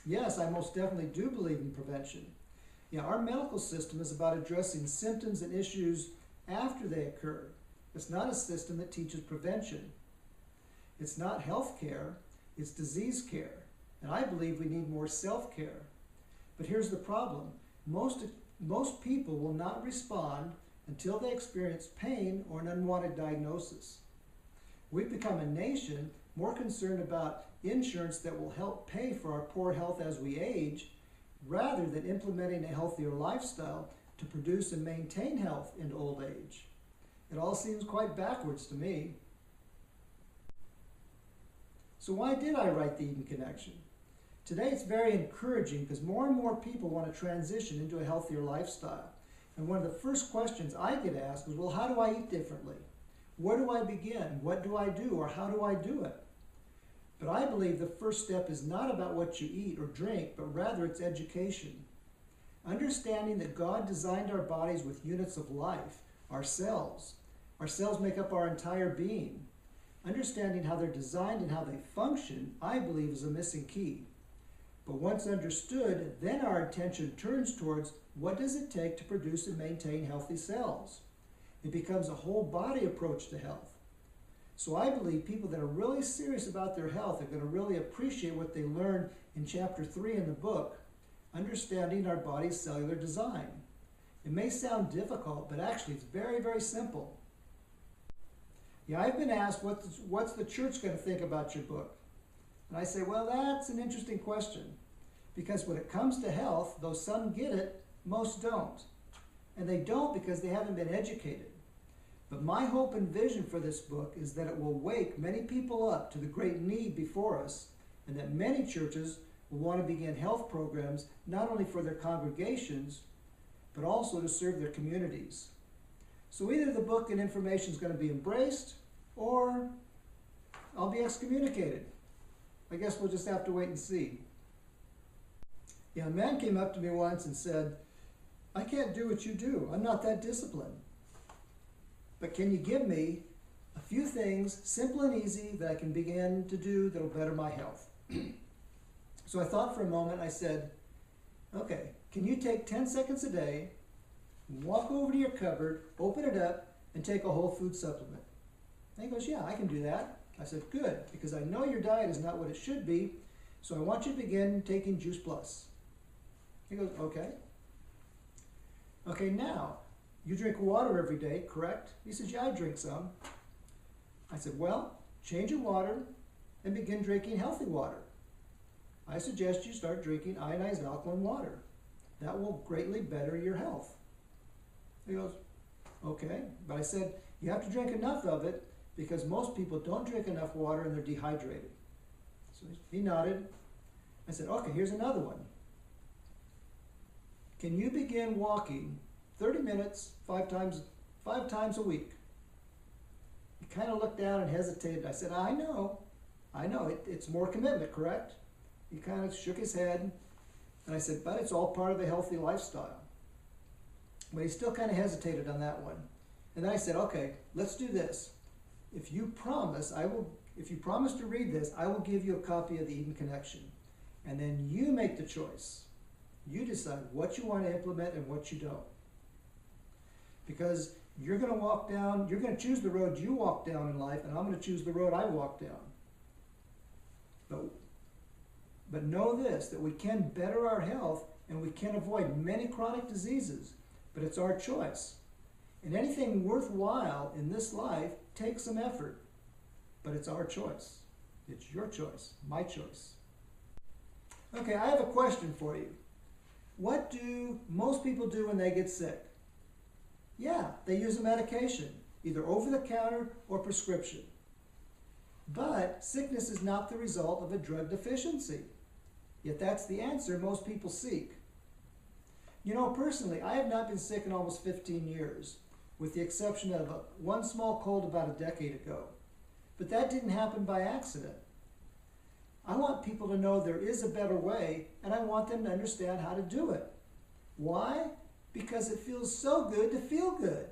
Yes, I most definitely do believe in prevention. Yeah, our medical system is about addressing symptoms and issues after they occur. It's not a system that teaches prevention. It's not health care, it's disease care. And I believe we need more self-care. But here's the problem. Most people will not respond until they experience pain or an unwanted diagnosis. We've become a nation more concerned about insurance that will help pay for our poor health as we age, rather than implementing a healthier lifestyle to produce and maintain health in old age. It all seems quite backwards to me. So why did I write the Eden Connection? Today it's very encouraging because more and more people want to transition into a healthier lifestyle. And one of the first questions I get asked is, well, how do I eat differently? Where do I begin? What do I do, or how do I do it? But I believe the first step is not about what you eat or drink, but rather it's education. Understanding that God designed our bodies with units of life, our cells. Our cells make up our entire being. Understanding how they're designed and how they function, I believe, is a missing key. But once understood, then our attention turns towards what does it take to produce and maintain healthy cells. It becomes a whole body approach to health. So I believe people that are really serious about their health are going to really appreciate what they learned in chapter 3 in the book, Understanding Our Body's Cellular Design. It may sound difficult, but actually it's very, very simple. Yeah, I've been asked, what's the church going to think about your book? And I say, well, that's an interesting question. Because when it comes to health, though some get it, most don't. And they don't because they haven't been educated. But my hope and vision for this book is that it will wake many people up to the great need before us, and that many churches will want to begin health programs not only for their congregations, but also to serve their communities. So either the book and information is going to be embraced, or I'll be excommunicated. I guess we'll just have to wait and see. Yeah, a man came up to me once and said, I can't do what you do. I'm not that disciplined. But can you give me a few things, simple and easy, that I can begin to do that'll better my health? So I thought for a moment. I said, okay, can you take 10 seconds a day, walk over to your cupboard, open it up, and take a whole food supplement? And he goes, yeah, I can do that. I said, good, because I know your diet is not what it should be, so I want you to begin taking Juice Plus. He goes, okay. Okay, now, you drink water every day, correct? He says, yeah, I drink some. I said, well, change your water and begin drinking healthy water. I suggest you start drinking ionized alkaline water. That will greatly better your health. He goes, okay. But I said, you have to drink enough of it because most people don't drink enough water and they're dehydrated. So he nodded. I said, okay, here's another one. Can you begin walking 30 minutes, 5 times a week? He kind of looked down and hesitated. I said, I know, it's more commitment, correct? He kind of shook his head, and I said, but it's all part of a healthy lifestyle. But he still kind of hesitated on that one. And then I said, okay, let's do this. If you promise to read this, I will give you a copy of the Eden Connection. And then you make the choice. You decide what you want to implement and what you don't. Because you're going to choose the road you walk down in life, and I'm going to choose the road I walk down. But know this, that we can better our health and we can avoid many chronic diseases, but it's our choice. And anything worthwhile in this life takes some effort, but it's our choice. It's your choice, my choice. Okay, I have a question for you. What do most people do when they get sick? Yeah, they use a medication, either over the counter or prescription. But sickness is not the result of a drug deficiency. Yet that's the answer most people seek. You know, personally, I have not been sick in almost 15 years, with the exception of one small cold about a decade ago. But that didn't happen by accident. I want people to know there is a better way, and I want them to understand how to do it. Why? Because it feels so good to feel good.